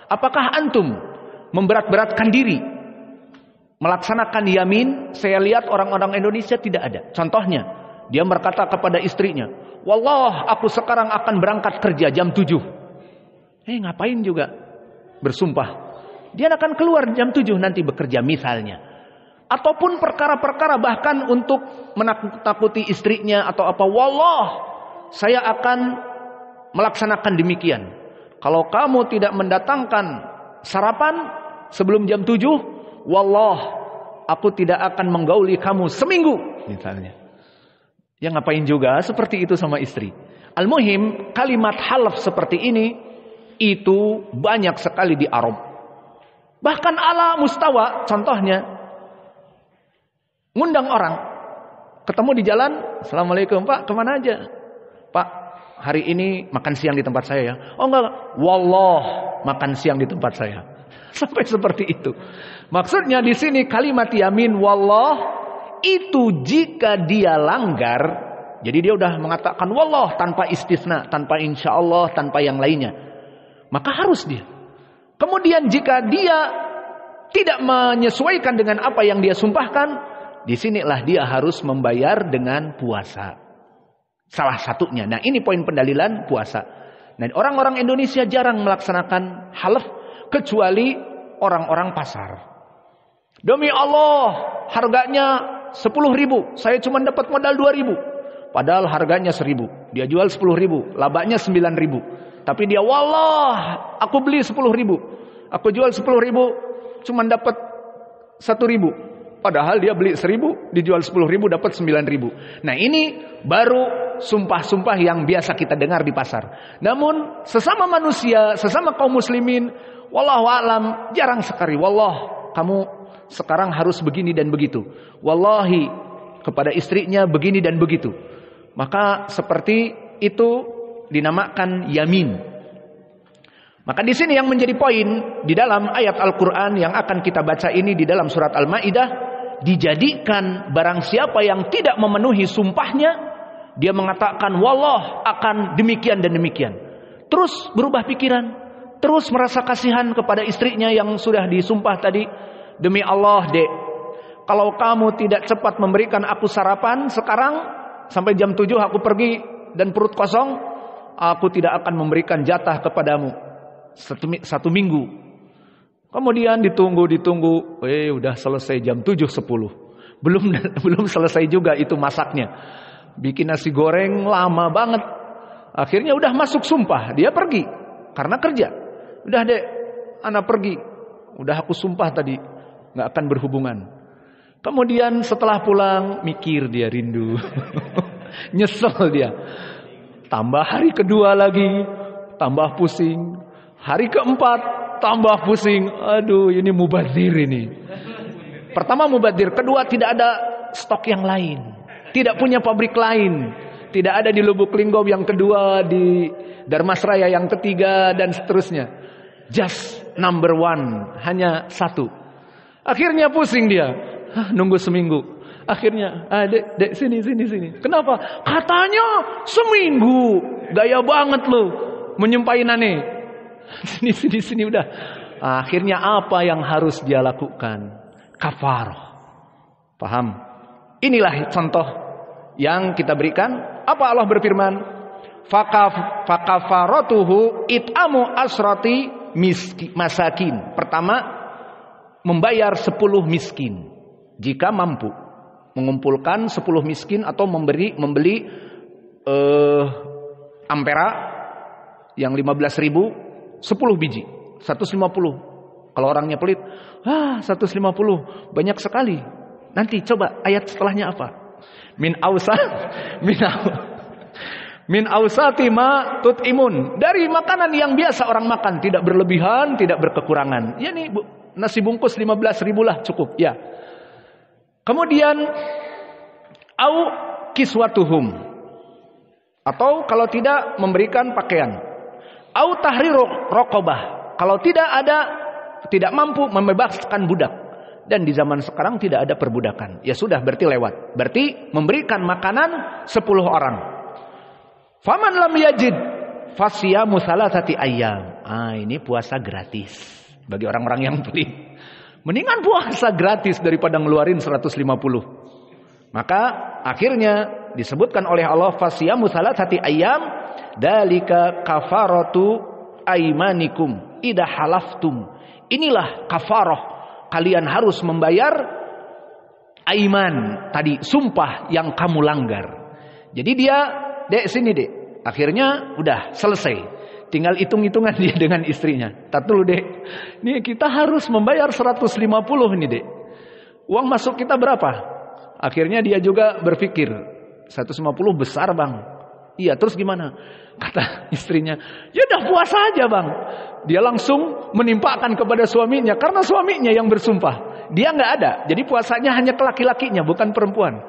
Apakah antum memberat-beratkan diri melaksanakan yamin? Saya lihat orang-orang Indonesia tidak ada. Contohnya, dia berkata kepada istrinya, "Wallah, aku sekarang akan berangkat kerja jam 7." Ngapain juga bersumpah? Dia akan keluar jam 7 nanti bekerja misalnya. Ataupun perkara-perkara bahkan untuk menakut-takuti istrinya atau apa. "Wallah, saya akan melaksanakan demikian. Kalau kamu tidak mendatangkan sarapan sebelum jam 7, wallah, aku tidak akan menggauli kamu seminggu." Misalnya. Ya ngapain juga seperti itu sama istri. Al-muhim, kalimat halaf seperti ini itu banyak sekali di Arab. Bahkan ala mustawa, contohnya ngundang orang, ketemu di jalan, "Assalamualaikum Pak, kemana aja?" "Pak, hari ini makan siang di tempat saya ya." "Oh enggak, wallah, makan siang di tempat saya." Sampai seperti itu. Maksudnya di sini kalimat yamin wallah itu jika dia langgar, jadi dia udah mengatakan wallah tanpa istisna, tanpa insyaallah, tanpa yang lainnya, maka harus dia. Kemudian jika dia tidak menyesuaikan dengan apa yang dia sumpahkan, disinilah dia harus membayar dengan puasa. Salah satunya. Nah, ini poin pendalilan puasa. Nah, orang-orang Indonesia jarang melaksanakan halaf kecuali orang-orang pasar. "Demi Allah, harganya 10.000, saya cuma dapat modal 2.000. Padahal harganya 1.000. Dia jual 10.000, labanya 9.000. Tapi dia, "Wallah, aku beli 10.000. Aku jual 10.000, cuma dapat 1.000. Padahal dia beli 1.000, dijual 10.000, dapat 9.000. Nah, ini baru sumpah-sumpah yang biasa kita dengar di pasar. Namun sesama manusia, sesama kaum muslimin, wallahu a'lam, jarang sekali. "Wallah, kamu sekarang harus begini dan begitu. Wallahi," kepada istrinya begini dan begitu. Maka seperti itu dinamakan yamin. Maka di sini yang menjadi poin di dalam ayat Al-Qur'an yang akan kita baca ini di dalam surat Al-Maidah, dijadikan barang siapa yang tidak memenuhi sumpahnya, dia mengatakan wallah akan demikian dan demikian, terus berubah pikiran, terus merasa kasihan kepada istrinya yang sudah disumpah tadi, "Demi Allah, Dek, kalau kamu tidak cepat memberikan aku sarapan sekarang sampai jam 7 aku pergi dan perut kosong, aku tidak akan memberikan jatah kepadamu satu minggu." Kemudian ditunggu, udah selesai jam 7.10. Belum selesai juga itu masaknya. Bikin nasi goreng lama banget. Akhirnya udah masuk sumpah, dia pergi karena kerja. "Udah Dek, anak pergi. Udah aku sumpah tadi nggak akan berhubungan." Kemudian setelah pulang mikir, dia rindu. Nyesel dia. Tambah hari kedua lagi, tambah pusing. Hari keempat, tambah pusing. Aduh, ini mubazir ini. Pertama mubazir, kedua tidak ada stok yang lain, tidak punya pabrik lain, tidak ada di Lubuk Linggau yang kedua, di Darmasraya yang ketiga, dan seterusnya. Just number one, hanya satu. Akhirnya pusing dia, nunggu seminggu. Akhirnya, dek sini. Kenapa? Katanya seminggu. Gaya banget lu menyumpahin aneh. Sini udah. Akhirnya apa yang harus dia lakukan? Kafarah. Paham? Inilah contoh yang kita berikan. Apa Allah berfirman? Fakafaratuhu it'amu asrati masakin. Pertama, membayar 10 miskin. Jika mampu mengumpulkan 10 miskin atau membeli ampera yang 15.000, 10 biji, 150. Kalau orangnya pelit, 150 banyak sekali. Nanti coba ayat setelahnya apa? Min ausati ma tut'imun. Dari makanan yang biasa orang makan, tidak berlebihan, tidak berkekurangan. Ya nih, nasi bungkus 15.000 lah cukup, ya. Kemudian au kiswatuhum. Atau kalau tidak memberikan pakaian. Au tahriru raqabah. Kalau tidak mampu membebaskan budak. Dan di zaman sekarang tidak ada perbudakan. Ya sudah, berarti lewat. Berarti memberikan makanan 10 orang. Faman lam yajid. Fasyamu salasati ayyam. Ini puasa gratis bagi orang-orang yang pelit. Mendingan puasa gratis daripada ngeluarin 150. Maka akhirnya disebutkan oleh Allah fasyamu salasati ayyam dalika kafaratu aimanikum idza halaftum. Inilah kafarah, kalian harus membayar aiman tadi, sumpah yang kamu langgar. Jadi dia, Dek sini Dek. Akhirnya udah selesai. Tinggal hitung-hitungan dia dengan istrinya. Tat dulu Dek. Nih kita harus membayar 150 nih Dek. Uang masuk kita berapa? Akhirnya dia juga berpikir 150 besar Bang. Iya, terus gimana? Kata istrinya, ya udah puasa aja Bang. Dia langsung menimpakan kepada suaminya karena suaminya yang bersumpah. Dia nggak ada. Jadi puasanya hanya ke laki-lakinya, bukan perempuan.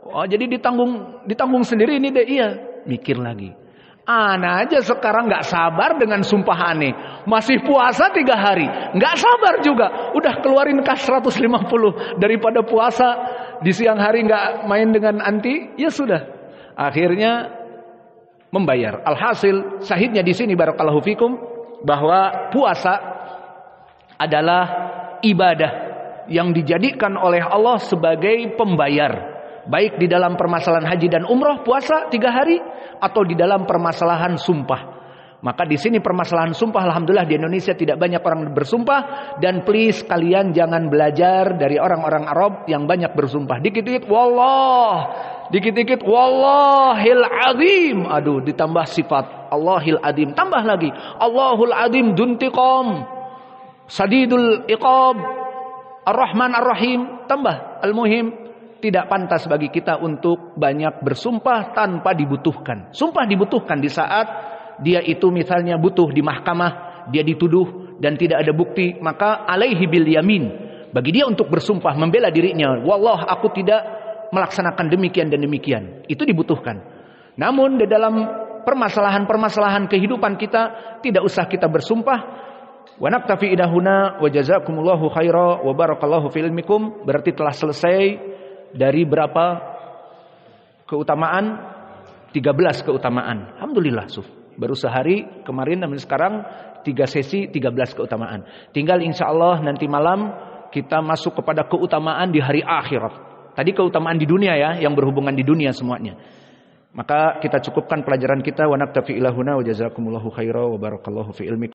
Oh, jadi ditanggung sendiri ini Dek. Iya, mikir lagi. Ana aja sekarang nggak sabar dengan sumpah aneh. Masih puasa 3 hari, nggak sabar juga. Udah keluarin kas 150 daripada puasa di siang hari nggak main dengan anti. Ya sudah. Akhirnya membayar. Alhasil sahidnya di sini barakallahu fikum bahwa puasa adalah ibadah yang dijadikan oleh Allah sebagai pembayar. Baik di dalam permasalahan haji dan umroh puasa 3 hari atau di dalam permasalahan sumpah. Maka di sini permasalahan sumpah alhamdulillah di Indonesia tidak banyak orang bersumpah, dan please kalian jangan belajar dari orang-orang Arab yang banyak bersumpah. Dikit-dikit wallah, dikit-dikit wallahil azim. Aduh, ditambah sifat Allahil azim, tambah lagi Allahul azim duntiqam, sadidul iqab, ar-rahman ar-rahim, tambah. Al-muhim tidak pantas bagi kita untuk banyak bersumpah tanpa dibutuhkan. Sumpah dibutuhkan di saat dia itu misalnya butuh di mahkamah, dia dituduh dan tidak ada bukti, maka alaihi bil yamin. Bagi dia untuk bersumpah membela dirinya, wallah aku tidak melaksanakan demikian dan demikian. Itu dibutuhkan. Namun di dalam permasalahan-permasalahan kehidupan kita tidak usah kita bersumpah. Wa naktafi idahuna wa jazakumullahu khaira wa barakallahu fi ilmikum. Berarti telah selesai dari berapa keutamaan? 13 keutamaan. Alhamdulillah Suf. Baru sehari kemarin dan sekarang 3 sesi 13 keutamaan. Tinggal insyaallah nanti malam kita masuk kepada keutamaan di hari akhirat. Tadi keutamaan di dunia ya, yang berhubungan di dunia semuanya. Maka kita cukupkan pelajaran kita. Wa naktafi ilahuna wa jazakumullahu khaira wa barakallahu fi ilmikum.